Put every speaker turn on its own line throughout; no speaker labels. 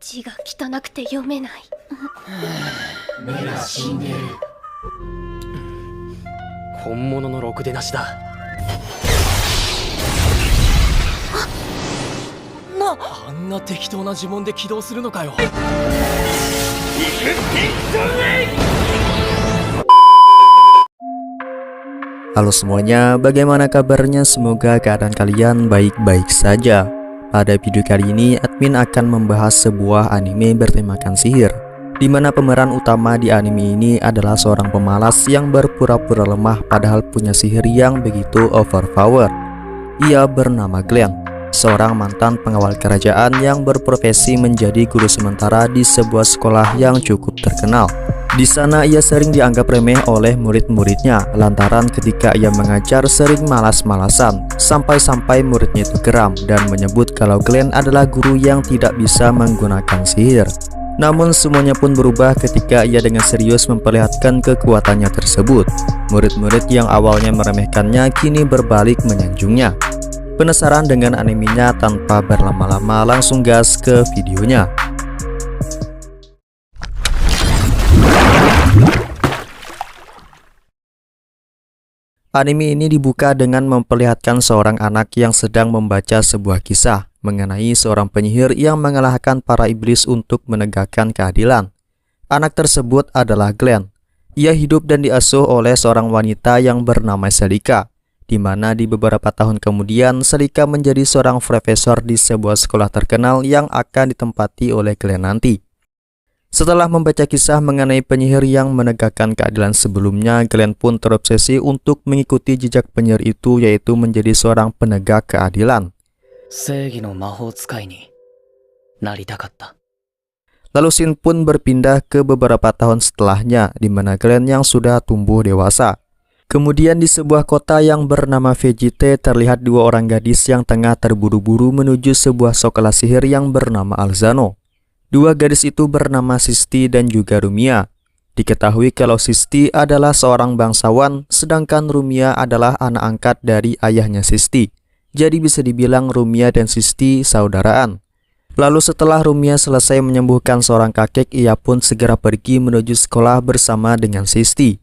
字が汚くて読めない。
目が死んでる。
本物のろくでなしだ。あんな適当な呪文で起動するのかよ。
Halo semuanya, bagaimana kabarnya? Semoga keadaan kalian baik-baik saja. Pada video kali ini, admin akan membahas sebuah anime bertemakan sihir, di mana pemeran utama di anime ini adalah seorang pemalas yang berpura-pura lemah padahal punya sihir yang begitu overpower. Ia bernama Glenn, seorang mantan pengawal kerajaan yang berprofesi menjadi guru sementara di sebuah sekolah yang cukup terkenal. Di sana ia sering dianggap remeh oleh murid-muridnya lantaran ketika ia mengajar sering malas-malasan, sampai-sampai muridnya itu geram dan menyebut kalau Glenn adalah guru yang tidak bisa menggunakan sihir. Namun semuanya pun berubah ketika ia dengan serius memperlihatkan kekuatannya tersebut. Murid-murid yang awalnya meremehkannya kini berbalik menyanjungnya. Penasaran dengan animenya? Tanpa berlama-lama langsung gas ke videonya. Anime ini dibuka dengan memperlihatkan seorang anak yang sedang membaca sebuah kisah mengenai seorang penyihir yang mengalahkan para iblis untuk menegakkan keadilan. Anak tersebut adalah Glenn. Ia hidup dan diasuh oleh seorang wanita yang bernama Selika, di mana di beberapa tahun kemudian Selika menjadi seorang profesor di sebuah sekolah terkenal yang akan ditempati oleh Glenn nanti. Setelah membaca kisah mengenai penyihir yang menegakkan keadilan sebelumnya, Glenn pun terobsesi untuk mengikuti jejak penyihir itu, yaitu menjadi seorang penegak keadilan. Lalu scene pun berpindah ke beberapa tahun setelahnya, di mana Glenn yang sudah tumbuh dewasa. Kemudian di sebuah kota yang bernama Vegite terlihat dua orang gadis yang tengah terburu-buru menuju sebuah sekolah sihir yang bernama Alzano. Dua gadis itu bernama Sisti dan juga Rumia. Diketahui kalau Sisti adalah seorang bangsawan, sedangkan Rumia adalah anak angkat dari ayahnya Sisti. Jadi bisa dibilang Rumia dan Sisti saudaraan. Lalu setelah Rumia selesai menyembuhkan seorang kakek, ia pun segera pergi menuju sekolah bersama dengan Sisti.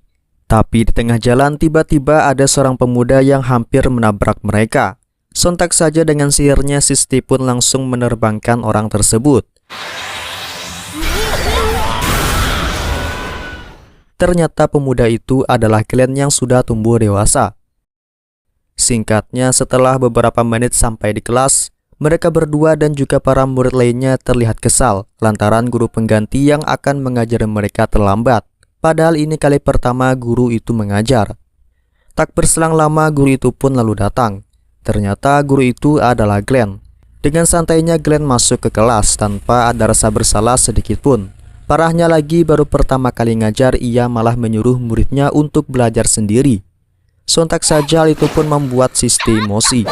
Tapi di tengah jalan tiba-tiba ada seorang pemuda yang hampir menabrak mereka. Sontak saja dengan sihirnya Sisti pun langsung menerbangkan orang tersebut. Ternyata pemuda itu adalah Glenn yang sudah tumbuh dewasa. Singkatnya, setelah beberapa menit sampai di kelas, mereka berdua dan juga para murid lainnya terlihat kesal lantaran guru pengganti yang akan mengajar mereka terlambat. Padahal ini kali pertama guru itu mengajar. Tak berselang lama guru itu pun lalu datang. Ternyata guru itu adalah Glenn. Dengan santainya Glenn masuk ke kelas tanpa ada rasa bersalah sedikit pun. Parahnya lagi, baru pertama kali ngajar ia malah menyuruh muridnya untuk belajar sendiri. Sontak saja hal itu pun membuat Sisti emosi.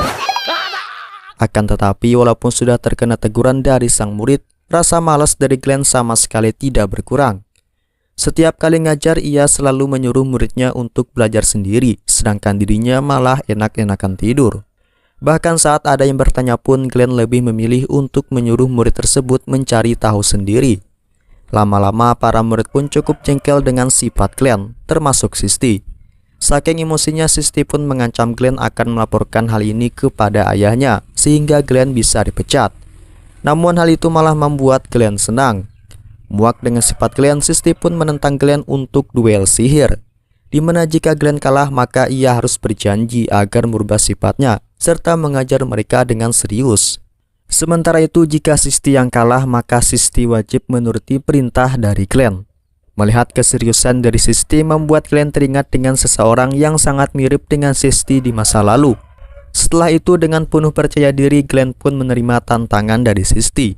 Akan tetapi walaupun sudah terkena teguran dari sang murid, rasa malas dari Glenn sama sekali tidak berkurang. Setiap kali ngajar ia selalu menyuruh muridnya untuk belajar sendiri, sedangkan dirinya malah enak-enakan tidur. Bahkan saat ada yang bertanya pun Glenn lebih memilih untuk menyuruh murid tersebut mencari tahu sendiri. Lama-lama para murid pun cukup jengkel dengan sifat Glenn, termasuk Sisti. Saking emosinya Sisti pun mengancam Glenn akan melaporkan hal ini kepada ayahnya, sehingga Glenn bisa dipecat. Namun hal itu malah membuat Glenn senang. Muak dengan sifat Glenn, Sisti pun menentang Glenn untuk duel sihir, di mana jika Glenn kalah maka ia harus berjanji agar merubah sifatnya, serta mengajar mereka dengan serius. Sementara itu jika Sisti yang kalah maka Sisti wajib menuruti perintah dari Glenn. Melihat keseriusan dari Sisti membuat Glenn teringat dengan seseorang yang sangat mirip dengan Sisti di masa lalu. Setelah itu dengan penuh percaya diri Glenn pun menerima tantangan dari Sisti.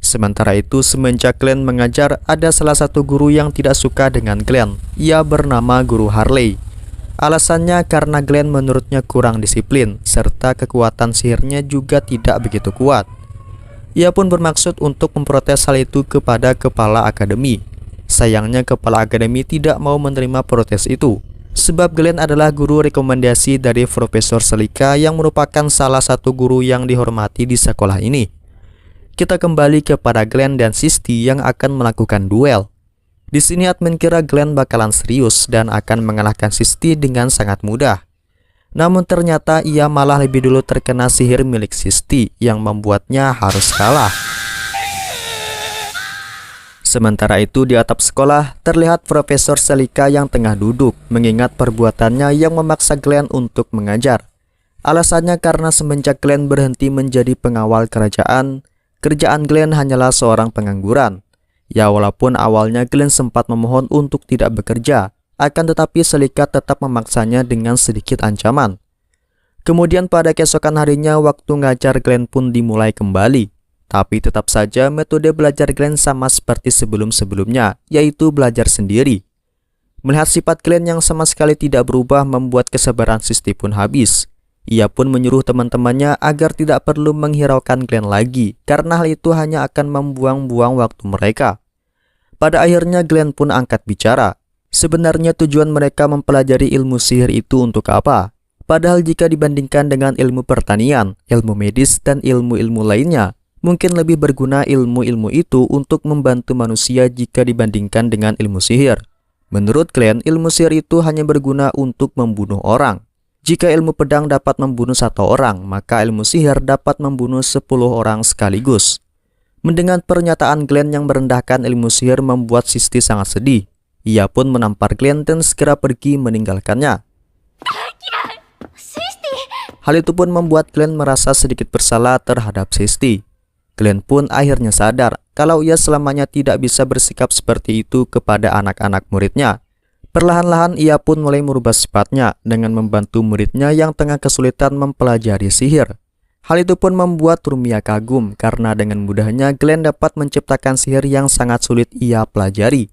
Sementara itu semenjak Glenn mengajar, ada salah satu guru yang tidak suka dengan Glenn. Ia bernama Guru Harley. Alasannya karena Glenn menurutnya kurang disiplin, serta kekuatan sihirnya juga tidak begitu kuat. Ia pun bermaksud untuk memprotes hal itu kepada kepala akademi. Sayangnya kepala akademi tidak mau menerima protes itu, sebab Glenn adalah guru rekomendasi dari Profesor Selika yang merupakan salah satu guru yang dihormati di sekolah ini. kita kembali kepada Glenn dan Sisti yang akan melakukan duel. Di sini admin kira Glenn bakalan serius dan akan mengalahkan Sisti dengan sangat mudah. Namun ternyata ia malah lebih dulu terkena sihir milik Sisti yang membuatnya harus kalah. Sementara itu di atap sekolah terlihat Profesor Selika yang tengah duduk mengingat perbuatannya yang memaksa Glenn untuk mengajar. Alasannya karena semenjak Glenn berhenti menjadi pengawal kerajaan Glenn hanyalah seorang pengangguran. Ya walaupun awalnya Glenn sempat memohon untuk tidak bekerja, akan tetapi Selika tetap memaksanya dengan sedikit ancaman. Kemudian pada keesokan harinya waktu ngajar Glenn pun dimulai kembali. Tapi tetap saja metode belajar Glenn sama seperti sebelum-sebelumnya, yaitu belajar sendiri. Melihat sifat Glenn yang sama sekali tidak berubah membuat kesabaran Sisti pun habis. Ia pun menyuruh teman-temannya agar tidak perlu menghiraukan Glenn lagi, karena hal itu hanya akan membuang-buang waktu mereka. Pada akhirnya Glenn pun angkat bicara. Sebenarnya tujuan mereka mempelajari ilmu sihir itu untuk apa? Padahal jika dibandingkan dengan ilmu pertanian, ilmu medis, dan ilmu-ilmu lainnya, mungkin lebih berguna ilmu-ilmu itu untuk membantu manusia jika dibandingkan dengan ilmu sihir. Menurut Glenn, ilmu sihir itu hanya berguna untuk membunuh orang. Jika ilmu pedang dapat membunuh 1 orang, maka ilmu sihir dapat membunuh 10 orang sekaligus. Mendengar pernyataan Glenn yang merendahkan ilmu sihir membuat Sisti sangat sedih. Ia pun menampar Glenn dan segera pergi meninggalkannya. Hal itu pun membuat Glenn merasa sedikit bersalah terhadap Sisti. Glenn pun akhirnya sadar kalau ia selamanya tidak bisa bersikap seperti itu kepada anak-anak muridnya. Perlahan-lahan ia pun mulai merubah sifatnya dengan membantu muridnya yang tengah kesulitan mempelajari sihir. Hal itu pun membuat Rumia kagum karena dengan mudahnya Glenn dapat menciptakan sihir yang sangat sulit ia pelajari.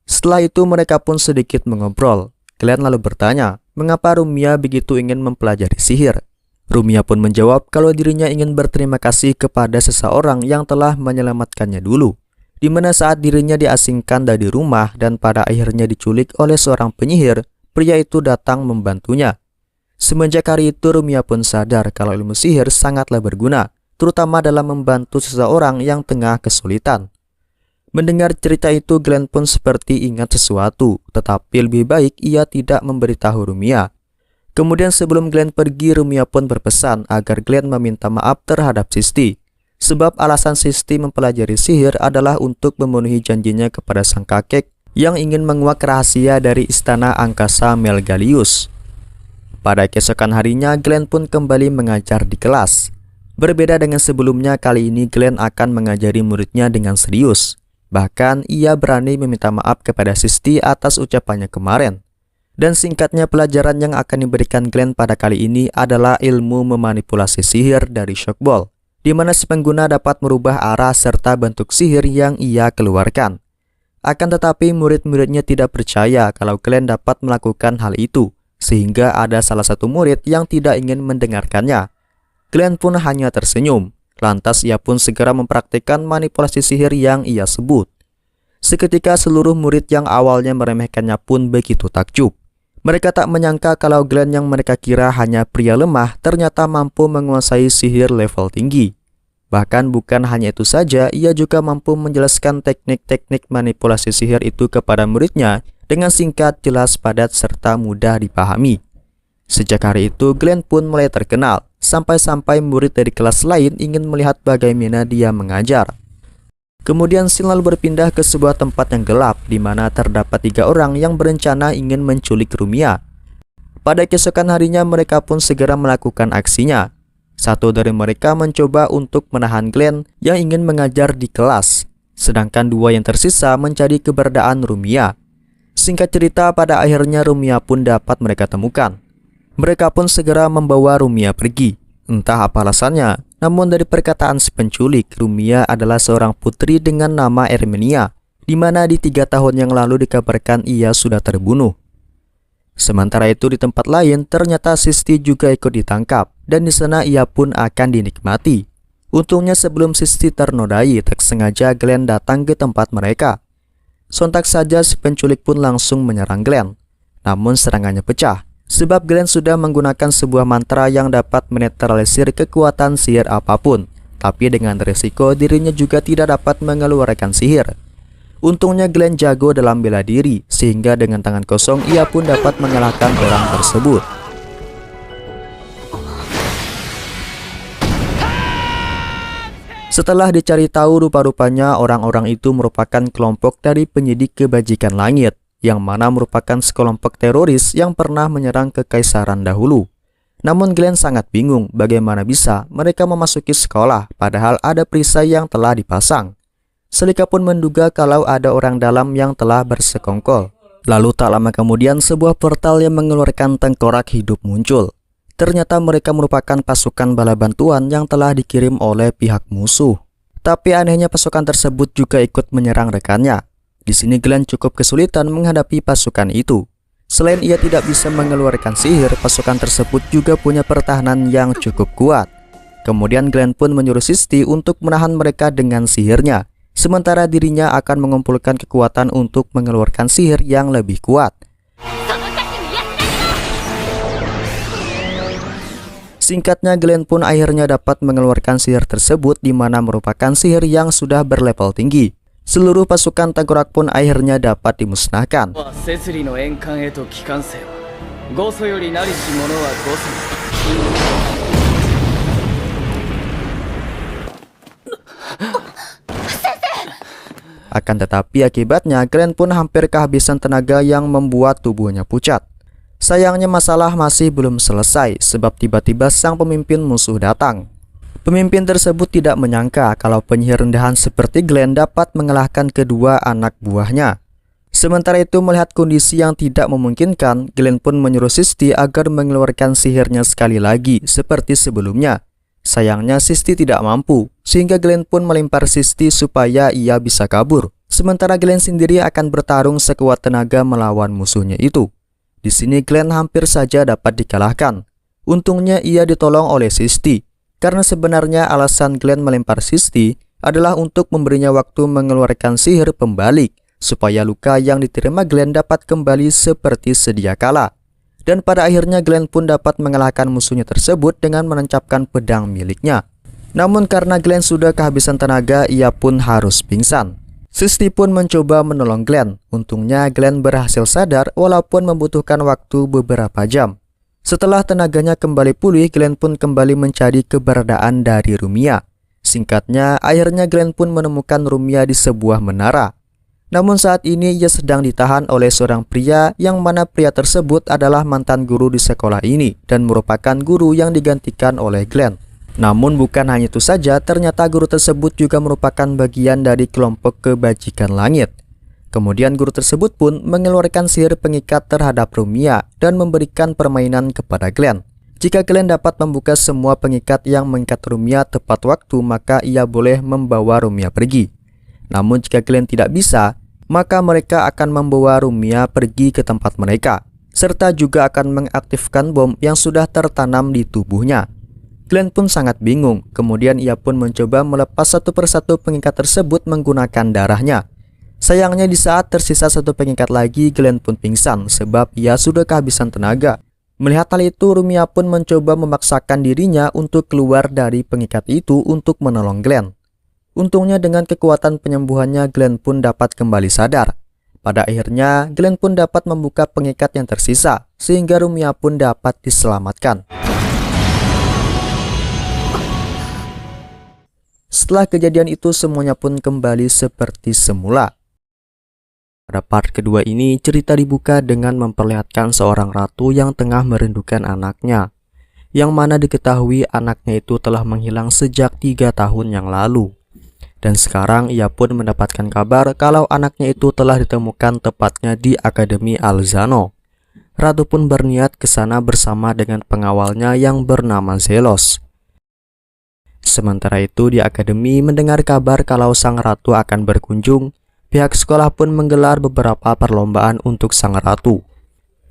Setelah itu mereka pun sedikit mengobrol. Glenn lalu bertanya, mengapa Rumia begitu ingin mempelajari sihir? Rumia pun menjawab kalau dirinya ingin berterima kasih kepada seseorang yang telah menyelamatkannya dulu, di mana saat dirinya diasingkan dari rumah dan pada akhirnya diculik oleh seorang penyihir, pria itu datang membantunya. Semenjak hari itu Rumia pun sadar kalau ilmu sihir sangatlah berguna, terutama dalam membantu seseorang yang tengah kesulitan. Mendengar cerita itu Glenn pun seperti ingat sesuatu, tetapi lebih baik ia tidak memberitahu Rumia. Kemudian sebelum Glenn pergi, Rumia pun berpesan agar Glenn meminta maaf terhadap Sisti. Sebab alasan Sisti mempelajari sihir adalah untuk memenuhi janjinya kepada sang kakek yang ingin menguak rahasia dari istana angkasa Melgalius. Pada keesokan harinya Glenn pun kembali mengajar di kelas. Berbeda dengan sebelumnya, kali ini Glenn akan mengajari muridnya dengan serius. Bahkan ia berani meminta maaf kepada Sisti atas ucapannya kemarin. Dan singkatnya pelajaran yang akan diberikan Glenn pada kali ini adalah ilmu memanipulasi sihir dari shockball, di mana si pengguna dapat merubah arah serta bentuk sihir yang ia keluarkan. Akan tetapi murid-muridnya tidak percaya kalau Glenn dapat melakukan hal itu, sehingga ada salah satu murid yang tidak ingin mendengarkannya. Glenn pun hanya tersenyum. Lantas ia pun segera mempraktikkan manipulasi sihir yang ia sebut. Seketika seluruh murid yang awalnya meremehkannya pun begitu takjub. Mereka tak menyangka kalau Glenn yang mereka kira hanya pria lemah ternyata mampu menguasai sihir level tinggi. Bahkan bukan hanya itu saja, ia juga mampu menjelaskan teknik-teknik manipulasi sihir itu kepada muridnya dengan singkat, jelas, padat, serta mudah dipahami. Sejak hari itu Glenn pun mulai terkenal, sampai-sampai murid dari kelas lain ingin melihat bagaimana dia mengajar. Kemudian scene lalu berpindah ke sebuah tempat yang gelap, di mana terdapat 3 orang yang berencana ingin menculik Rumia. Pada keesokan harinya mereka pun segera melakukan aksinya. Satu dari mereka mencoba untuk menahan Glenn yang ingin mengajar di kelas, sedangkan 2 yang tersisa mencari keberadaan Rumia. Singkat cerita, pada akhirnya Rumia pun dapat mereka temukan. Mereka pun segera membawa Rumia pergi. Entah apa alasannya, namun dari perkataan si penculik, Rumia adalah seorang putri dengan nama Ermenia, di mana di 3 tahun yang lalu dikabarkan ia sudah terbunuh. Sementara itu di tempat lain, ternyata Sisti juga ikut ditangkap, dan di sana ia pun akan dinikmati. Untungnya sebelum Sisti ternodai, tak sengaja Glenn datang ke tempat mereka. Sontak saja si penculik pun langsung menyerang Glenn. Namun serangannya pecah, sebab Glenn sudah menggunakan sebuah mantra yang dapat menetralisir kekuatan sihir apapun. tapi dengan resiko dirinya juga tidak dapat mengeluarkan sihir. Untungnya Glenn jago dalam bela diri, sehingga dengan tangan kosong ia pun dapat mengalahkan orang tersebut. Setelah dicari tahu, rupa-rupanya orang-orang itu merupakan kelompok dari penyidik kebajikan langit, yang mana merupakan sekelompok teroris yang pernah menyerang kekaisaran dahulu. Namun Glenn sangat bingung bagaimana bisa mereka memasuki sekolah padahal ada perisai yang telah dipasang. Selika pun menduga kalau ada orang dalam yang telah bersekongkol. Lalu tak lama kemudian sebuah portal yang mengeluarkan tengkorak hidup muncul. Ternyata mereka merupakan pasukan bala bantuan yang telah dikirim oleh pihak musuh. Tapi anehnya pasukan tersebut juga ikut menyerang rekannya. Di sini Glenn cukup kesulitan menghadapi pasukan itu. Selain ia tidak bisa mengeluarkan sihir, pasukan tersebut juga punya pertahanan yang cukup kuat. Kemudian Glenn pun menyuruh Sisti untuk menahan mereka dengan sihirnya. Sementara dirinya akan mengumpulkan kekuatan untuk mengeluarkan sihir yang lebih kuat. Singkatnya, Glenn pun akhirnya dapat mengeluarkan sihir tersebut, di mana merupakan sihir yang sudah berlevel tinggi. Seluruh pasukan tengkorak pun akhirnya dapat dimusnahkan. Akan tetapi akibatnya Glenn pun hampir kehabisan tenaga yang membuat tubuhnya pucat. Sayangnya masalah masih belum selesai sebab tiba-tiba sang pemimpin musuh datang. Pemimpin tersebut tidak menyangka kalau penyihir rendahan seperti Glenn dapat mengalahkan kedua anak buahnya. Sementara itu melihat kondisi yang tidak memungkinkan, Glenn pun menyuruh Sisti agar mengeluarkan sihirnya sekali lagi seperti sebelumnya. Sayangnya Sisti tidak mampu, sehingga Glenn pun melempar Sisti supaya ia bisa kabur. Sementara Glenn sendiri akan bertarung sekuat tenaga melawan musuhnya itu. Di sini Glenn hampir saja dapat dikalahkan. Untungnya ia ditolong oleh Sisti, karena sebenarnya alasan Glenn melempar Sisti adalah untuk memberinya waktu mengeluarkan sihir pembalik, supaya luka yang diterima Glenn dapat kembali seperti sedia kala. Dan pada akhirnya Glenn pun dapat mengalahkan musuhnya tersebut dengan menancapkan pedang miliknya. Namun karena Glenn sudah kehabisan tenaga, ia pun harus pingsan. Sisti pun mencoba menolong Glenn. Untungnya Glenn berhasil sadar walaupun membutuhkan waktu beberapa jam. Setelah tenaganya kembali pulih, Glenn pun kembali mencari keberadaan dari Rumia. Singkatnya, akhirnya Glenn pun menemukan Rumia di sebuah menara. Namun saat ini ia sedang ditahan oleh seorang pria, yang mana pria tersebut adalah mantan guru di sekolah ini dan merupakan guru yang digantikan oleh Glenn. Namun bukan hanya itu saja, ternyata guru tersebut juga merupakan bagian dari kelompok kebajikan langit. Kemudian guru tersebut pun mengeluarkan sihir pengikat terhadap Rumia dan memberikan permainan kepada Glenn. Jika Glenn dapat membuka semua pengikat yang mengikat Rumia tepat waktu, maka ia boleh membawa Rumia pergi. Namun jika Glenn tidak bisa, maka mereka akan membawa Rumia pergi ke tempat mereka, serta juga akan mengaktifkan bom yang sudah tertanam di tubuhnya. Glenn pun sangat bingung, kemudian ia pun mencoba melepas satu persatu pengikat tersebut menggunakan darahnya. Sayangnya di saat tersisa satu pengikat lagi, Glenn pun pingsan sebab ia sudah kehabisan tenaga. Melihat hal itu, Rumia pun mencoba memaksakan dirinya untuk keluar dari pengikat itu untuk menolong Glenn. Untungnya dengan kekuatan penyembuhannya, Glenn pun dapat kembali sadar. Pada akhirnya, Glenn pun dapat membuka pengikat yang tersisa, sehingga Rumia pun dapat diselamatkan. Setelah kejadian itu, semuanya pun kembali seperti semula. Pada part kedua ini, cerita dibuka dengan memperlihatkan seorang ratu yang tengah merindukan anaknya, yang mana diketahui anaknya itu telah menghilang sejak 3 tahun yang lalu. Dan sekarang ia pun mendapatkan kabar kalau anaknya itu telah ditemukan tepatnya di Akademi Alzano. Ratu pun berniat ke sana bersama dengan pengawalnya yang bernama Zelos. Sementara itu di akademi mendengar kabar kalau sang ratu akan berkunjung, pihak sekolah pun menggelar beberapa perlombaan untuk sang ratu.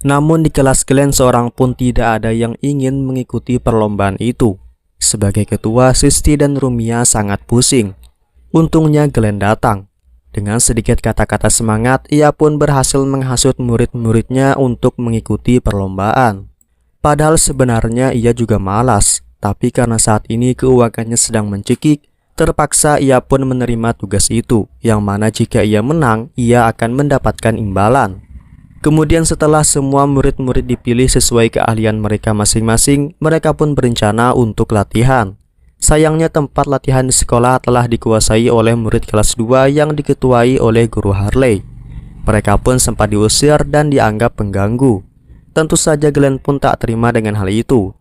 Namun di kelas Glenn seorang pun tidak ada yang ingin mengikuti perlombaan itu. Sebagai ketua, Sisti dan Rumia sangat pusing. Untungnya Glenn datang. Dengan sedikit kata-kata semangat, ia pun berhasil menghasut murid-muridnya untuk mengikuti perlombaan. Padahal sebenarnya ia juga malas. Tapi karena saat ini keuangannya sedang mencekik, terpaksa ia pun menerima tugas itu, yang mana jika ia menang, ia akan mendapatkan imbalan. Kemudian setelah semua murid-murid dipilih sesuai keahlian mereka masing-masing, mereka pun berencana untuk latihan. Sayangnya tempat latihan di sekolah telah dikuasai oleh murid kelas 2 yang diketuai oleh guru Harley. Mereka pun sempat diusir dan dianggap pengganggu. Tentu saja Glenn pun tak terima dengan hal itu.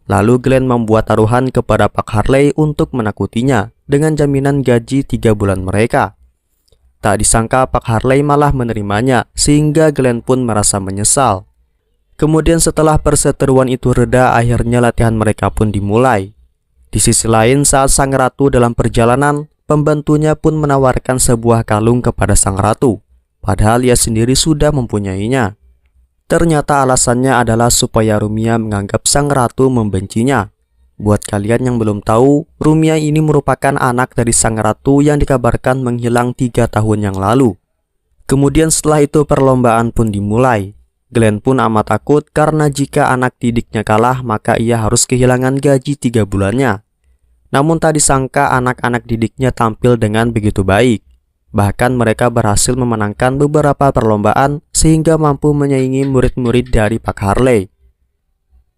Lalu Glenn membuat taruhan kepada Pak Harley untuk menakutinya dengan jaminan gaji 3 bulan mereka. Tak disangka Pak Harley malah menerimanya, sehingga Glenn pun merasa menyesal. Kemudian setelah perseteruan itu reda, akhirnya latihan mereka pun dimulai. Di sisi lain, saat sang ratu dalam perjalanan, pembantunya pun menawarkan sebuah kalung kepada sang ratu, padahal ia sendiri sudah mempunyainya. Ternyata alasannya adalah supaya Rumia menganggap sang ratu membencinya. Buat kalian yang belum tahu, Rumia ini merupakan anak dari sang ratu yang dikabarkan menghilang 3 tahun yang lalu. Kemudian setelah itu perlombaan pun dimulai. Glenn pun amat takut karena jika anak didiknya kalah maka ia harus kehilangan gaji 3 bulannya. Namun tak disangka anak-anak didiknya tampil dengan begitu baik. Bahkan mereka berhasil memenangkan beberapa perlombaan sehingga mampu menyaingi murid-murid dari Pak Harley.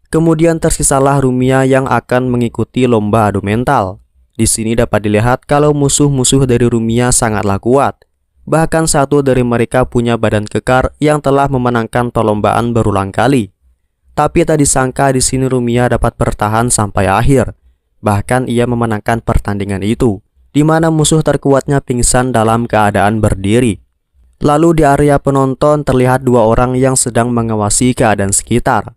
Kemudian tersisalah Rumia yang akan mengikuti lomba adu mental. Di sini dapat dilihat kalau musuh-musuh dari Rumia sangatlah kuat. Bahkan satu dari mereka punya badan kekar yang telah memenangkan perlombaan berulang kali. Tapi tak disangka di sini Rumia dapat bertahan sampai akhir. Bahkan ia memenangkan pertandingan itu, di mana musuh terkuatnya pingsan dalam keadaan berdiri. Lalu di area penonton terlihat 2 orang yang sedang mengawasi keadaan sekitar.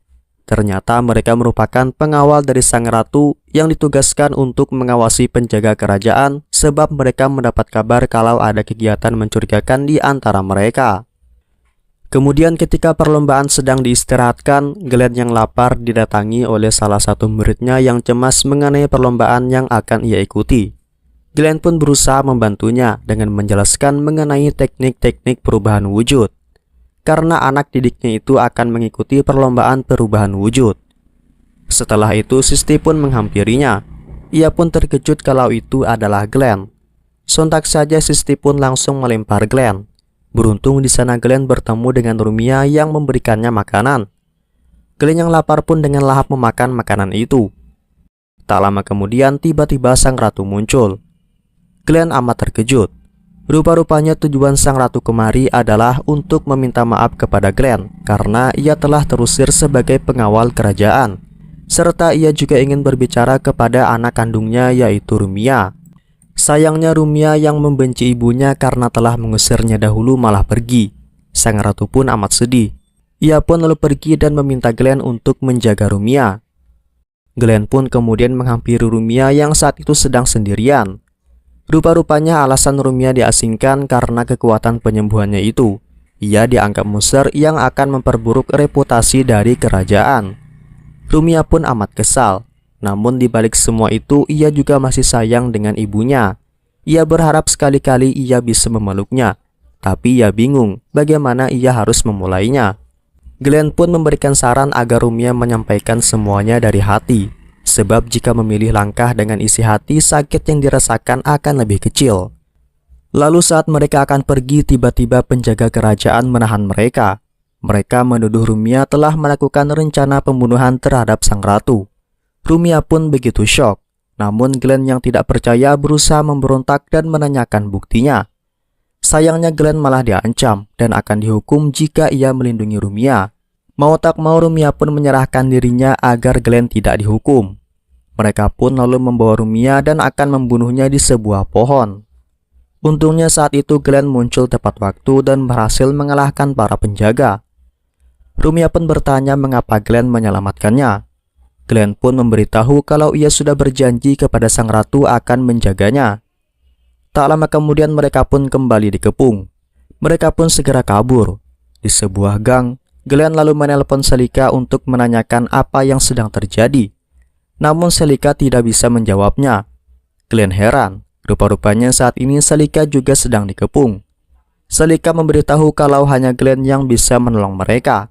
Ternyata mereka merupakan pengawal dari sang ratu yang ditugaskan untuk mengawasi penjaga kerajaan sebab mereka mendapat kabar kalau ada kegiatan mencurigakan di antara mereka. Kemudian ketika perlombaan sedang diistirahatkan, Glenn yang lapar didatangi oleh salah satu muridnya yang cemas mengenai perlombaan yang akan ia ikuti. Glenn pun berusaha membantunya dengan menjelaskan mengenai teknik-teknik perubahan wujud. Karena anak didiknya itu akan mengikuti perlombaan perubahan wujud. Setelah itu Sisti pun menghampirinya. Ia pun terkejut kalau itu adalah Glenn. Sontak saja Sisti pun langsung melempar Glenn. Beruntung di sana Glenn bertemu dengan Rumia yang memberikannya makanan. Glenn yang lapar pun dengan lahap memakan makanan itu. Tak lama kemudian tiba-tiba sang ratu muncul. Glenn amat terkejut. Rupa-rupanya tujuan sang ratu kemari adalah untuk meminta maaf kepada Glenn karena ia telah terusir sebagai pengawal kerajaan. Serta ia juga ingin berbicara kepada anak kandungnya yaitu Rumia. Sayangnya Rumia yang membenci ibunya karena telah mengusirnya dahulu malah pergi. Sang ratu pun amat sedih. Ia pun lalu pergi dan meminta Glenn untuk menjaga Rumia. Glenn pun kemudian menghampiri Rumia yang saat itu sedang sendirian. Rupa-rupanya alasan Rumia diasingkan karena kekuatan penyembuhannya itu. Ia dianggap muser yang akan memperburuk reputasi dari kerajaan. Rumia pun amat kesal. Namun dibalik semua itu ia juga masih sayang dengan ibunya. Ia berharap sekali-kali ia bisa memeluknya. Tapi ia bingung bagaimana ia harus memulainya. Glenn pun memberikan saran agar Rumia menyampaikan semuanya dari hati. Sebab jika memilih langkah dengan isi hati, sakit yang dirasakan akan lebih kecil. Lalu saat mereka akan pergi, tiba-tiba penjaga kerajaan menahan mereka. Mereka menuduh Rumia telah melakukan rencana pembunuhan terhadap sang ratu. Rumia pun begitu syok. Namun Glenn yang tidak percaya berusaha memberontak dan menanyakan buktinya. Sayangnya Glenn malah diancam dan akan dihukum jika ia melindungi Rumia. Mau tak mau Rumia pun menyerahkan dirinya agar Glenn tidak dihukum. Mereka pun lalu membawa Rumia dan akan membunuhnya di sebuah pohon. Untungnya saat itu Glenn muncul tepat waktu dan berhasil mengalahkan para penjaga. Rumia pun bertanya mengapa Glenn menyelamatkannya. Glenn pun memberitahu kalau ia sudah berjanji kepada sang ratu akan menjaganya. Tak lama kemudian mereka pun kembali dikepung. Mereka pun segera kabur. Di sebuah gang, Glenn lalu menelpon Selika untuk menanyakan apa yang sedang terjadi. Namun Selika tidak bisa menjawabnya. Glenn heran. Rupa-rupanya saat ini Selika juga sedang dikepung. Selika memberitahu kalau hanya Glenn yang bisa menolong mereka.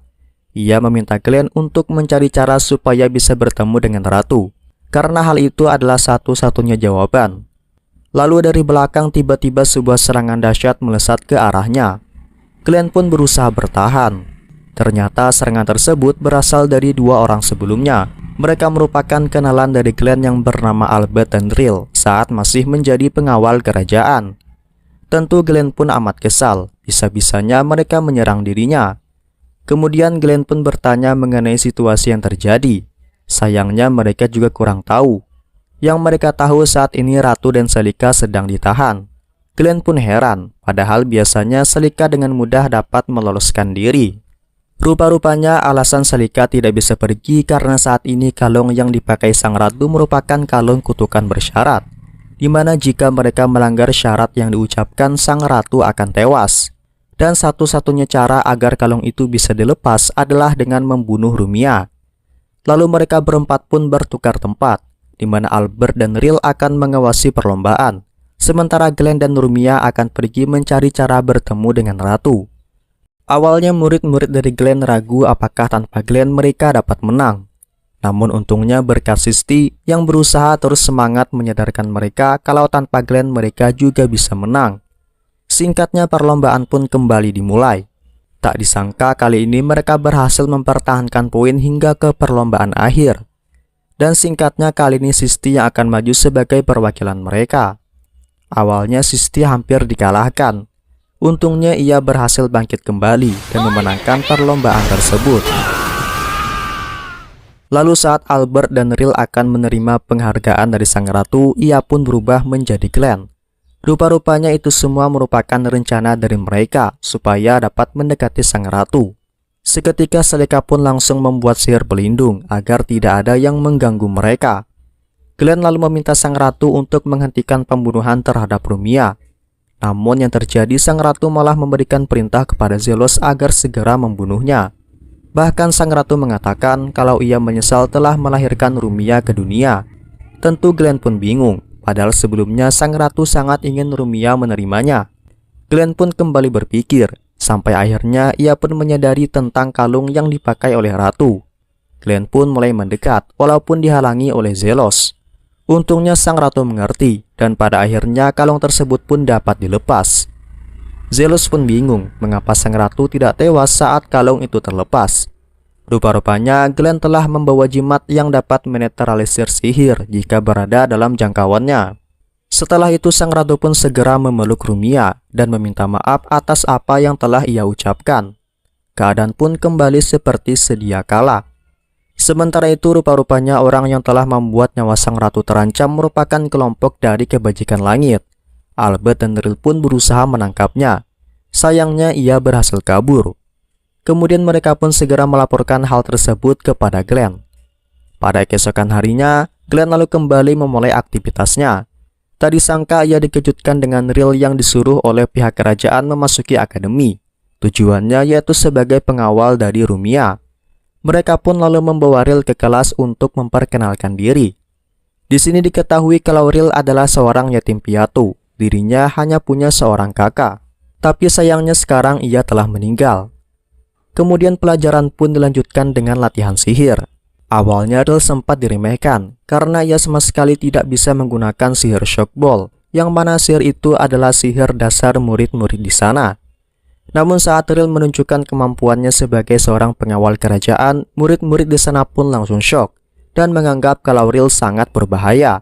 Ia meminta Glenn untuk mencari cara supaya bisa bertemu dengan ratu. karena hal itu adalah satu-satunya jawaban. Lalu dari belakang tiba-tiba sebuah serangan dahsyat melesat ke arahnya. Glenn pun berusaha bertahan. Ternyata serangan tersebut berasal dari dua orang sebelumnya. Mereka merupakan kenalan dari Glenn yang bernama Albert dan Rill saat masih menjadi pengawal kerajaan. Tentu Glenn pun amat kesal, bisa-bisanya mereka menyerang dirinya. Kemudian Glenn pun bertanya mengenai situasi yang terjadi. Sayangnya mereka juga kurang tahu. Yang mereka tahu saat ini Ratu dan Selika sedang ditahan. Glenn pun heran, padahal biasanya Selika dengan mudah dapat meloloskan diri. Rupa-rupanya alasan Selika tidak bisa pergi karena saat ini kalung yang dipakai sang ratu merupakan kalung kutukan bersyarat, di mana jika mereka melanggar syarat yang diucapkan sang ratu akan tewas. Dan satu-satunya cara agar kalung itu bisa dilepas adalah dengan membunuh Rumia. Lalu mereka berempat pun bertukar tempat, di mana Albert dan Rill akan mengawasi perlombaan, sementara Glenn dan Rumia akan pergi mencari cara bertemu dengan ratu. Awalnya murid-murid dari Glenn ragu apakah tanpa Glenn mereka dapat menang. Namun untungnya berkat Sisti yang berusaha terus semangat menyadarkan mereka kalau tanpa Glenn mereka juga bisa menang. Singkatnya perlombaan pun kembali dimulai. Tak disangka kali ini mereka berhasil mempertahankan poin hingga ke perlombaan akhir. Dan singkatnya kali ini Sisti yang akan maju sebagai perwakilan mereka. Awalnya Sisti hampir dikalahkan. Untungnya ia berhasil bangkit kembali dan memenangkan perlombaan tersebut. Lalu saat Albert dan Rill akan menerima penghargaan dari sang ratu, ia pun berubah menjadi Glenn. Rupa-rupanya itu semua merupakan rencana dari mereka supaya dapat mendekati sang ratu. Seketika Selika pun langsung membuat sihir pelindung agar tidak ada yang mengganggu mereka. Glenn lalu meminta sang ratu untuk menghentikan pembunuhan terhadap Rumia. Namun yang terjadi sang ratu malah memberikan perintah kepada Zelos agar segera membunuhnya. Bahkan sang ratu mengatakan kalau ia menyesal telah melahirkan Rumia ke dunia. Tentu Glenn pun bingung, padahal sebelumnya sang ratu sangat ingin Rumia menerimanya. Glenn pun kembali berpikir, sampai akhirnya ia pun menyadari tentang kalung yang dipakai oleh ratu. Glenn pun mulai mendekat walaupun dihalangi oleh Zelos. Untungnya sang ratu mengerti dan pada akhirnya kalung tersebut pun dapat dilepas. Zelos pun bingung mengapa sang ratu tidak tewas saat kalung itu terlepas. Rupa-rupanya Glenn telah membawa jimat yang dapat menetralisir sihir jika berada dalam jangkauannya. Setelah itu sang ratu pun segera memeluk Rumia dan meminta maaf atas apa yang telah ia ucapkan. Keadaan pun kembali seperti sedia kala. Sementara itu rupa-rupanya orang yang telah membuat nyawa sang ratu terancam merupakan kelompok dari kebajikan langit. Albert dan Rill pun berusaha menangkapnya. Sayangnya ia berhasil kabur. Kemudian mereka pun segera melaporkan hal tersebut kepada Glenn. Pada keesokan harinya, Glenn lalu kembali memulai aktivitasnya. Tak disangka ia dikejutkan dengan Rill yang disuruh oleh pihak kerajaan memasuki akademi. Tujuannya yaitu sebagai pengawal dari Rumia. Mereka pun lalu membawa Rill ke kelas untuk memperkenalkan diri. Di sini diketahui kalau Rill adalah seorang yatim piatu. Dirinya hanya punya seorang kakak. Tapi sayangnya sekarang ia telah meninggal. Kemudian pelajaran pun dilanjutkan dengan latihan sihir. Awalnya Rill sempat diremehkan karena ia sama sekali tidak bisa menggunakan sihir shock ball, yang mana sihir itu adalah sihir dasar murid-murid di sana. Namun saat Rill menunjukkan kemampuannya sebagai seorang pengawal kerajaan, murid-murid di sana pun langsung shock dan menganggap kalau Rill sangat berbahaya.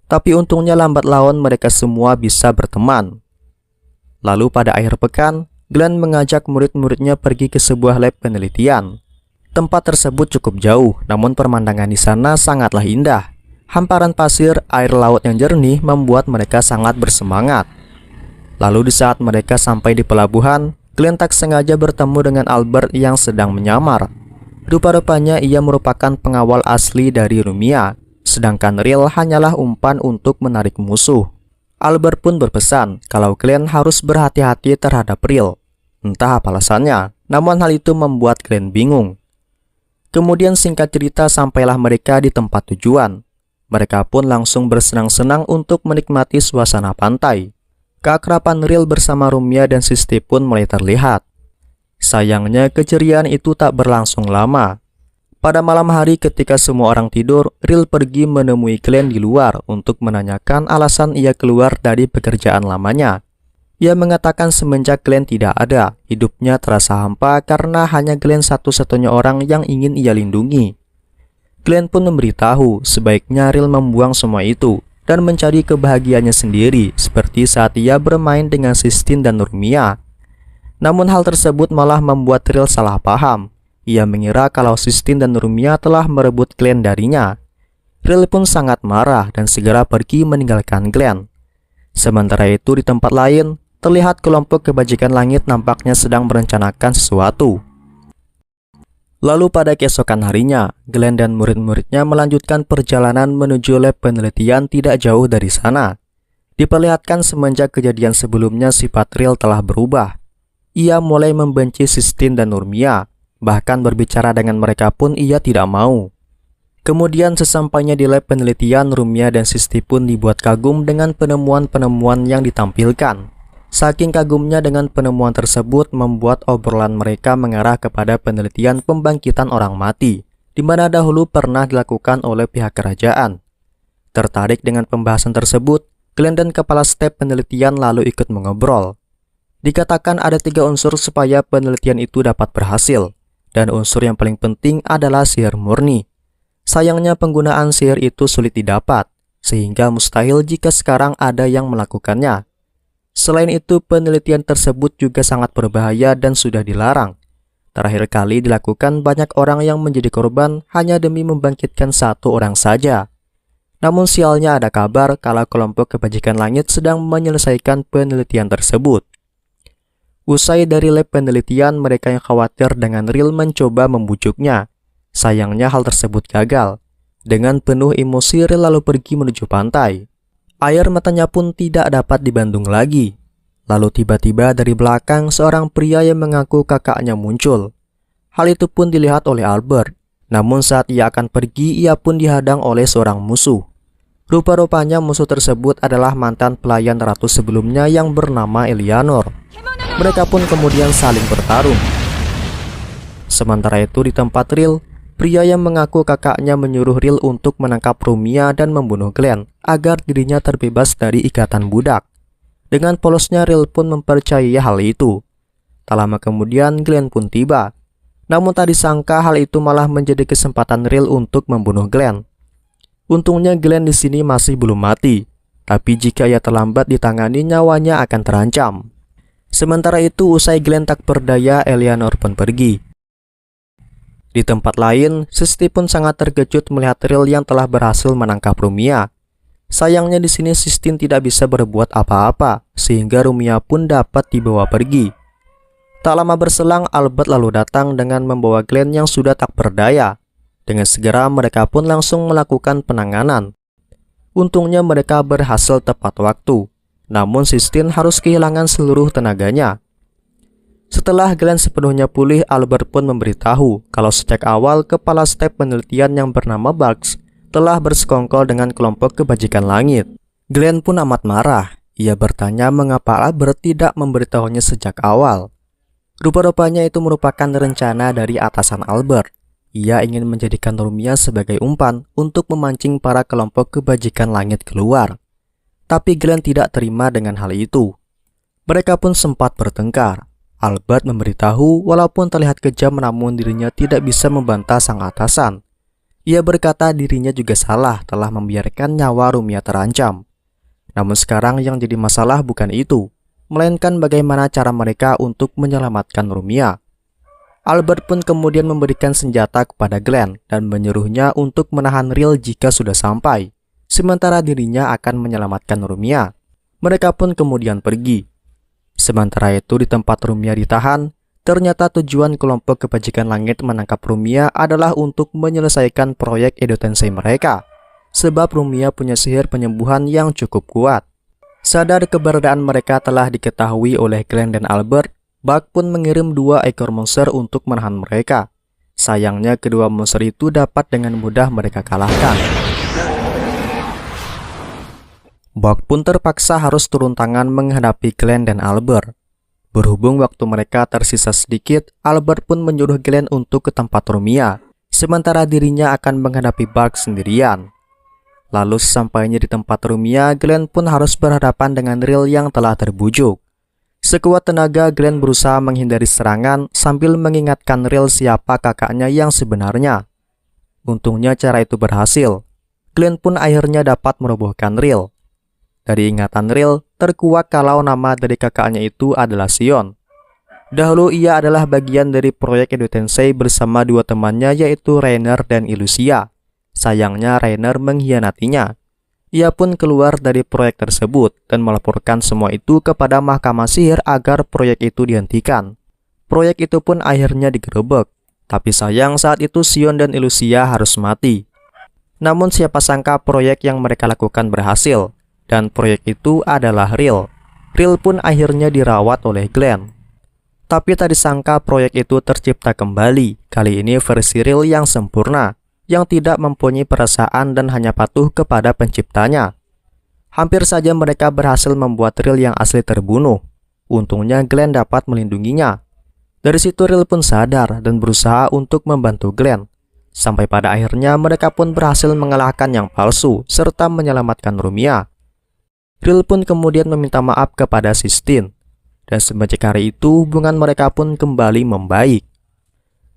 Tapi untungnya lambat laun mereka semua bisa berteman. Lalu pada akhir pekan, Glenn mengajak murid-muridnya pergi ke sebuah lab penelitian. Tempat tersebut cukup jauh, namun pemandangan di sana sangatlah indah. Hamparan pasir, air laut yang jernih membuat mereka sangat bersemangat. Lalu di saat mereka sampai di pelabuhan, Glenn tak sengaja bertemu dengan Albert yang sedang menyamar. Rupa-rupanya ia merupakan pengawal asli dari Rumia, sedangkan Rill hanyalah umpan untuk menarik musuh. Albert pun berpesan kalau Glenn harus berhati-hati terhadap Rill. Entah apa alasannya, namun hal itu membuat Glenn bingung. Kemudian singkat cerita sampailah mereka di tempat tujuan. Mereka pun langsung bersenang-senang untuk menikmati suasana pantai. Keakraban Rill bersama Rumia dan Sisti pun mulai terlihat. Sayangnya keceriaan itu tak berlangsung lama. Pada malam hari ketika semua orang tidur, Ril pergi menemui Glenn di luar untuk menanyakan alasan ia keluar dari pekerjaan lamanya. Ia mengatakan semenjak Glenn tidak ada, hidupnya terasa hampa karena hanya Glenn satu-satunya orang yang ingin ia lindungi. Glenn pun memberitahu sebaiknya Ril membuang semua itu dan mencari kebahagiaannya sendiri seperti saat ia bermain dengan Sistine dan Nurmia. Namun hal tersebut malah membuat Ril salah paham. Ia mengira kalau Sistine dan Nurmia telah merebut Glenn darinya. Ril pun sangat marah dan segera pergi meninggalkan Glenn. Sementara itu di tempat lain, terlihat kelompok kebajikan langit nampaknya sedang merencanakan sesuatu. Lalu pada keesokan harinya, Glenn dan murid-muridnya melanjutkan perjalanan menuju lab penelitian tidak jauh dari sana. Diperlihatkan semenjak kejadian sebelumnya sifat Ril telah berubah. Ia mulai membenci Sistine dan Nurmia. Bahkan berbicara dengan mereka pun ia tidak mau. Kemudian sesampainya di lab penelitian, Rumia dan Sisti pun dibuat kagum dengan penemuan-penemuan yang ditampilkan. Saking kagumnya dengan penemuan tersebut membuat obrolan mereka mengarah kepada penelitian pembangkitan orang mati, di mana dahulu pernah dilakukan oleh pihak kerajaan. Tertarik dengan pembahasan tersebut, Glenn dan kepala staf penelitian lalu ikut mengobrol. Dikatakan ada 3 unsur supaya penelitian itu dapat berhasil. Dan unsur yang paling penting adalah sihir murni. Sayangnya penggunaan sihir itu sulit didapat, sehingga mustahil jika sekarang ada yang melakukannya. Selain itu, penelitian tersebut juga sangat berbahaya dan sudah dilarang. Terakhir kali dilakukan banyak orang yang menjadi korban hanya demi membangkitkan 1 orang saja. Namun sialnya ada kabar kalau kelompok kebajikan langit sedang menyelesaikan penelitian tersebut. Usai dari lab penelitian, mereka yang khawatir dengan Ril mencoba membujuknya. Sayangnya hal tersebut gagal. Dengan penuh emosi, Ril lalu pergi menuju pantai. Air matanya pun tidak dapat dibendung lagi. Lalu tiba-tiba dari belakang seorang pria yang mengaku kakaknya muncul. Hal itu pun dilihat oleh Albert. Namun saat ia akan pergi, ia pun dihadang oleh seorang musuh. Rupa-rupanya musuh tersebut adalah mantan pelayan ratu sebelumnya yang bernama Eleanor. Mereka pun kemudian saling bertarung. Sementara itu di tempat Ril, pria yang mengaku kakaknya menyuruh Ril untuk menangkap Rumia dan membunuh Glenn agar dirinya terbebas dari ikatan budak. Dengan polosnya Ril pun mempercayai hal itu. Tak lama kemudian Glenn pun tiba. Namun tak disangka hal itu malah menjadi kesempatan Ril untuk membunuh Glenn. Untungnya Glenn di sini masih belum mati, tapi jika ia terlambat ditangani nyawanya akan terancam. Sementara itu, usai Glenn tak berdaya, Eleanor pun pergi. Di tempat lain, Sisti pun sangat terkejut melihat Ril yang telah berhasil menangkap Rumia. Sayangnya di sini Sistine tidak bisa berbuat apa-apa, sehingga Rumia pun dapat dibawa pergi. Tak lama berselang, Albert lalu datang dengan membawa Glenn yang sudah tak berdaya. Dengan segera mereka pun langsung melakukan penanganan. Untungnya mereka berhasil tepat waktu. Namun Sistine harus kehilangan seluruh tenaganya. Setelah Glenn sepenuhnya pulih, Albert pun memberitahu kalau sejak awal kepala staf penelitian yang bernama Bugs telah bersekongkol dengan kelompok kebajikan langit. Glenn pun amat marah. Ia bertanya mengapa Albert tidak memberitahunya sejak awal. Rupa-rupanya itu merupakan rencana dari atasan Albert. Ia ingin menjadikan Rumia sebagai umpan untuk memancing para kelompok kebajikan langit keluar. Tapi Glenn tidak terima dengan hal itu. Mereka pun sempat bertengkar. Albert memberitahu walaupun terlihat kejam namun dirinya tidak bisa membantah sang atasan. Ia berkata dirinya juga salah telah membiarkan nyawa Rumia terancam. Namun sekarang yang jadi masalah bukan itu, melainkan bagaimana cara mereka untuk menyelamatkan Rumia. Albert pun kemudian memberikan senjata kepada Glenn dan menyuruhnya untuk menahan Ril jika sudah sampai. Sementara dirinya akan menyelamatkan Rumia. Mereka pun kemudian pergi. Sementara itu di tempat Rumia ditahan, ternyata tujuan kelompok kebajikan langit menangkap Rumia adalah untuk menyelesaikan proyek Edo Tensei mereka. Sebab Rumia punya sihir penyembuhan yang cukup kuat. Sadar keberadaan mereka telah diketahui oleh Glenn dan Albert, Buck pun mengirim 2 ekor monster untuk menahan mereka. Sayangnya kedua monster itu dapat dengan mudah mereka kalahkan. Buck pun terpaksa harus turun tangan menghadapi Glenn dan Albert. Berhubung waktu mereka tersisa sedikit, Albert pun menyuruh Glenn untuk ke tempat Rumia, sementara dirinya akan menghadapi Bark sendirian. Lalu sesampainya di tempat Rumia, Glenn pun harus berhadapan dengan Rill yang telah terbujuk. Sekuat tenaga, Glenn berusaha menghindari serangan sambil mengingatkan Rill siapa kakaknya yang sebenarnya. Untungnya cara itu berhasil. Glenn pun akhirnya dapat merobohkan Rill. Dari ingatan Rill, terkuak kalau nama dari kakaknya itu adalah Sion. Dahulu ia adalah bagian dari proyek Edo Tensei bersama dua temannya yaitu Reiner dan Illusia. Sayangnya Reiner mengkhianatinya. Ia pun keluar dari proyek tersebut dan melaporkan semua itu kepada Mahkamah Sihir agar proyek itu dihentikan. Proyek itu pun akhirnya digerebek. Tapi sayang saat itu Sion dan Illusia harus mati. Namun siapa sangka proyek yang mereka lakukan berhasil. Dan proyek itu adalah Rill. Rill pun akhirnya dirawat oleh Glenn. Tapi tak disangka proyek itu tercipta kembali. Kali ini versi Rill yang sempurna, yang tidak mempunyai perasaan dan hanya patuh kepada penciptanya. Hampir saja mereka berhasil membuat Rill yang asli terbunuh. Untungnya Glenn dapat melindunginya. Dari situ Rill pun sadar dan berusaha untuk membantu Glenn. Sampai pada akhirnya mereka pun berhasil mengalahkan yang palsu serta menyelamatkan Rumia. Rill pun kemudian meminta maaf kepada Sistine. Dan semenjak hari itu hubungan mereka pun kembali membaik.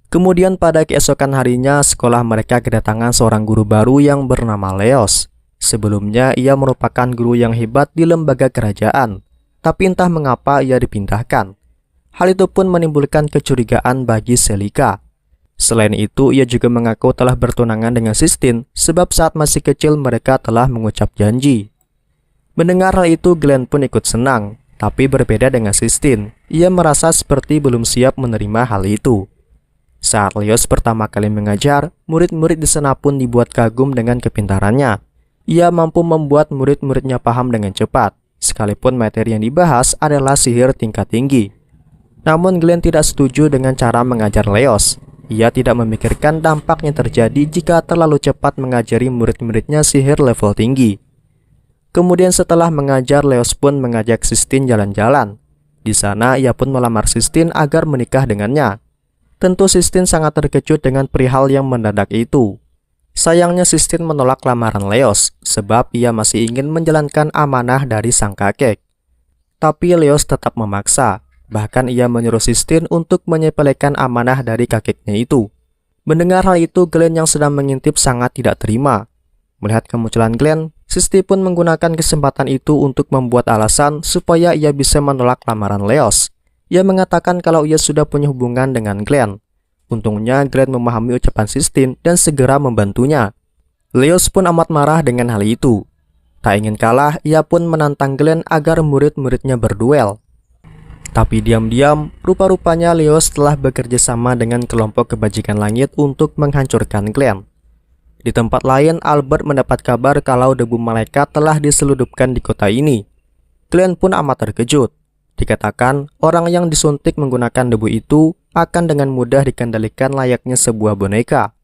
Kemudian pada keesokan harinya sekolah mereka kedatangan seorang guru baru yang bernama Leos. Sebelumnya ia merupakan guru yang hebat di lembaga kerajaan, tapi entah mengapa ia dipindahkan. Hal itu pun menimbulkan kecurigaan bagi Celica. Selain itu ia juga mengaku telah bertunangan dengan Sistine sebab saat masih kecil mereka telah mengucap janji. Mendengar hal itu Glenn pun ikut senang. Tapi berbeda dengan Sistine, ia merasa seperti belum siap menerima hal itu. Saat Leos pertama kali mengajar, murid-murid di sana pun dibuat kagum dengan kepintarannya. Ia mampu membuat murid-muridnya paham dengan cepat, sekalipun materi yang dibahas adalah sihir tingkat tinggi. Namun Glenn tidak setuju dengan cara mengajar Leos. Ia tidak memikirkan dampak yang terjadi jika terlalu cepat mengajari murid-muridnya sihir level tinggi. Kemudian setelah mengajar, Leos pun mengajak Sistine jalan-jalan. Di sana ia pun melamar Sistine agar menikah dengannya. Tentu Sistine sangat terkejut dengan perihal yang mendadak itu. Sayangnya Sistine menolak lamaran Leos, sebab ia masih ingin menjalankan amanah dari sang kakek. Tapi Leos tetap memaksa, bahkan ia menyuruh Sistine untuk menyepelekan amanah dari kakeknya itu. Mendengar hal itu, Glenn yang sedang mengintip sangat tidak terima. Melihat kemunculan Glenn, Sistine pun menggunakan kesempatan itu untuk membuat alasan supaya ia bisa menolak lamaran Leos. Ia mengatakan kalau ia sudah punya hubungan dengan Glenn. Untungnya Glenn memahami ucapan Sistine dan segera membantunya. Leos pun amat marah dengan hal itu. Tak ingin kalah, ia pun menantang Glenn agar murid-muridnya berduel. Tapi diam-diam, rupa-rupanya Leos telah bekerja sama dengan kelompok kebajikan langit untuk menghancurkan Glenn. Di tempat lain, Albert mendapat kabar kalau debu malaikat telah diseludupkan di kota ini. Glenn pun amat terkejut. Dikatakan, orang yang disuntik menggunakan debu itu akan dengan mudah dikendalikan layaknya sebuah boneka.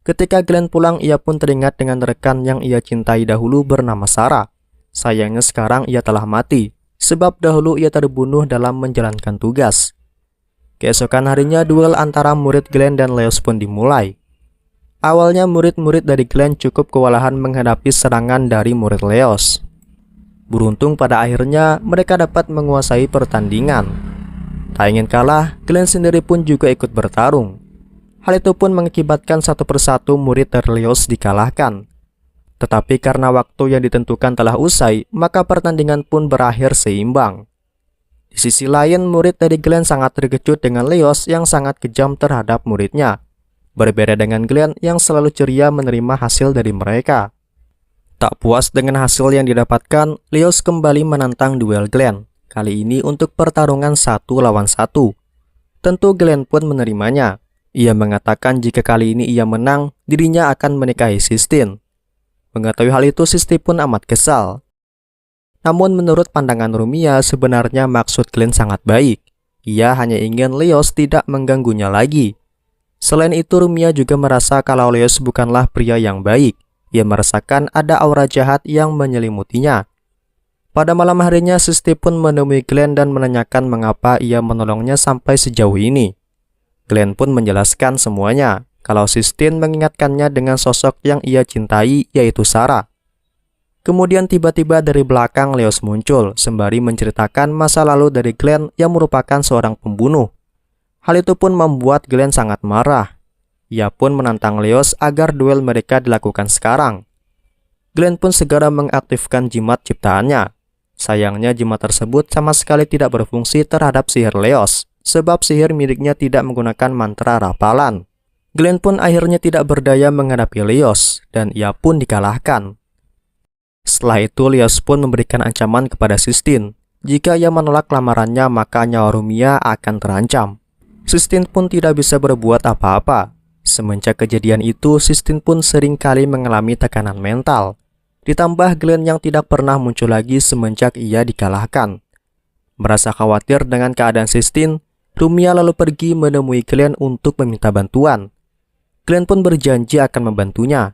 Ketika Glenn pulang, ia pun teringat dengan rekan yang ia cintai dahulu bernama Sarah. Sayangnya sekarang ia telah mati, sebab dahulu ia terbunuh dalam menjalankan tugas. Keesokan harinya, duel antara murid Glenn dan Leos pun dimulai. Awalnya murid-murid dari Glenn cukup kewalahan menghadapi serangan dari murid Leos. Beruntung pada akhirnya mereka dapat menguasai pertandingan. Tak ingin kalah, Glenn sendiri pun juga ikut bertarung. Hal itu pun mengakibatkan satu persatu murid dari Leos dikalahkan. Tetapi karena waktu yang ditentukan telah usai, maka pertandingan pun berakhir seimbang. Di sisi lain, murid dari Glenn sangat terkejut dengan Leos yang sangat kejam terhadap muridnya. Berbeda dengan Glenn yang selalu ceria menerima hasil dari mereka. Tak puas dengan hasil yang didapatkan, Leos kembali menantang duel Glenn. Kali ini untuk pertarungan 1 lawan 1. Tentu Glenn pun menerimanya. Ia mengatakan jika kali ini ia menang, dirinya akan menikahi Sistine. Mengetahui hal itu, Sistine pun amat kesal. Namun menurut pandangan Rumia, sebenarnya maksud Glenn sangat baik. Ia hanya ingin Leos tidak mengganggunya lagi. Selain itu, Rumia juga merasa kalau Leos bukanlah pria yang baik. Ia merasakan ada aura jahat yang menyelimutinya. Pada malam harinya, Sistine pun menemui Glenn dan menanyakan mengapa ia menolongnya sampai sejauh ini. Glenn pun menjelaskan semuanya. kalau Sistine mengingatkannya dengan sosok yang ia cintai, yaitu Sarah. Kemudian tiba-tiba dari belakang Leos muncul sembari menceritakan masa lalu dari Glenn yang merupakan seorang pembunuh. Hal itu pun membuat Glenn sangat marah. Ia pun menantang Leos agar duel mereka dilakukan sekarang. Glenn pun segera mengaktifkan jimat ciptaannya. Sayangnya jimat tersebut sama sekali tidak berfungsi terhadap sihir Leos, sebab sihir miliknya tidak menggunakan mantra rapalan. Glenn pun akhirnya tidak berdaya menghadapi Leos, dan ia pun dikalahkan. Setelah itu Leos pun memberikan ancaman kepada Sistine. Jika ia menolak lamarannya maka nyawa Rumia akan terancam. Sistine pun tidak bisa berbuat apa-apa. Semenjak kejadian itu, Sistine pun sering kali mengalami tekanan mental. Ditambah Glenn yang tidak pernah muncul lagi semenjak ia dikalahkan. Merasa khawatir dengan keadaan Sistine, Rumia lalu pergi menemui Glenn untuk meminta bantuan. Glenn pun berjanji akan membantunya.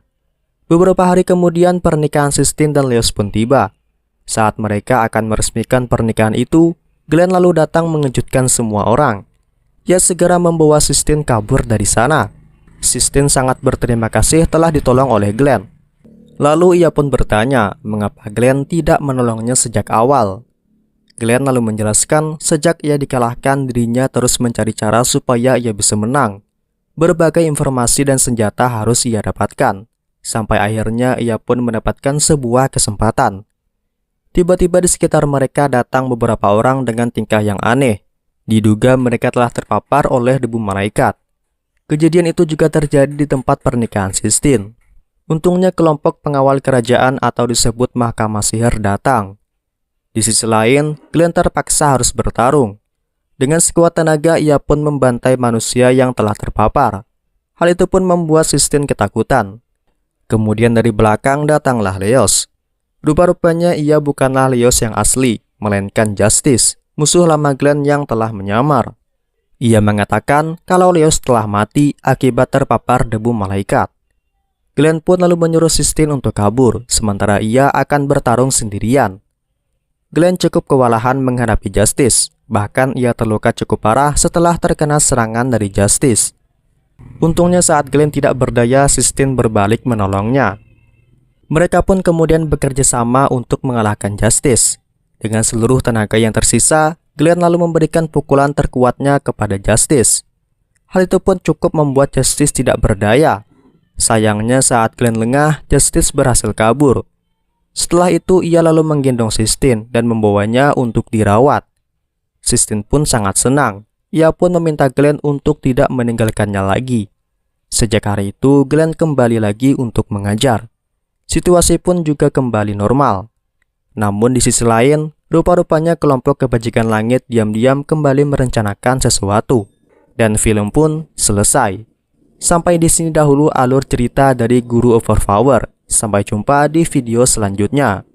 Beberapa hari kemudian pernikahan Sistine dan Leos pun tiba. Saat mereka akan meresmikan pernikahan itu, Glenn lalu datang mengejutkan semua orang. Ia segera membawa Sistine kabur dari sana. Sistine sangat berterima kasih telah ditolong oleh Glenn. Lalu ia pun bertanya mengapa Glenn tidak menolongnya sejak awal. Glenn lalu menjelaskan sejak ia dikalahkan dirinya terus mencari cara supaya ia bisa menang. Berbagai informasi dan senjata harus ia dapatkan. Sampai akhirnya ia pun mendapatkan sebuah kesempatan. Tiba-tiba di sekitar mereka datang beberapa orang dengan tingkah yang aneh. Diduga mereka telah terpapar oleh debu malaikat. Kejadian itu juga terjadi di tempat pernikahan Sistine. Untungnya kelompok pengawal kerajaan atau disebut mahkamah sihir datang. Di sisi lain, Glenn terpaksa harus bertarung. Dengan sekuat tenaga ia pun membantai manusia yang telah terpapar. Hal itu pun membuat Sistine ketakutan. Kemudian dari belakang datanglah Leos. Rupa-rupanya ia bukanlah Leos yang asli, melainkan Justice, musuh lama Glenn yang telah menyamar. Ia mengatakan kalau Leos telah mati akibat terpapar debu malaikat. Glenn pun lalu menyuruh Sistine untuk kabur, sementara ia akan bertarung sendirian. Glenn cukup kewalahan menghadapi Justice, bahkan ia terluka cukup parah setelah terkena serangan dari Justice. Untungnya saat Glenn tidak berdaya, Sistine berbalik menolongnya. Mereka pun kemudian bekerja sama untuk mengalahkan Justice. Dengan seluruh tenaga yang tersisa, Glenn lalu memberikan pukulan terkuatnya kepada Justice. Hal itu pun cukup membuat Justice tidak berdaya. Sayangnya saat Glenn lengah, Justice berhasil kabur. Setelah itu ia lalu menggendong Sistine dan membawanya untuk dirawat. Sistine pun sangat senang. Ia pun meminta Glenn untuk tidak meninggalkannya lagi. Sejak hari itu Glenn kembali lagi untuk mengajar. Situasi pun juga kembali normal. Namun di sisi lain, rupa-rupanya kelompok kebajikan langit diam-diam kembali merencanakan sesuatu. Dan film pun selesai. Sampai di sini dahulu alur cerita dari Guru Overpower. Sampai jumpa di video selanjutnya.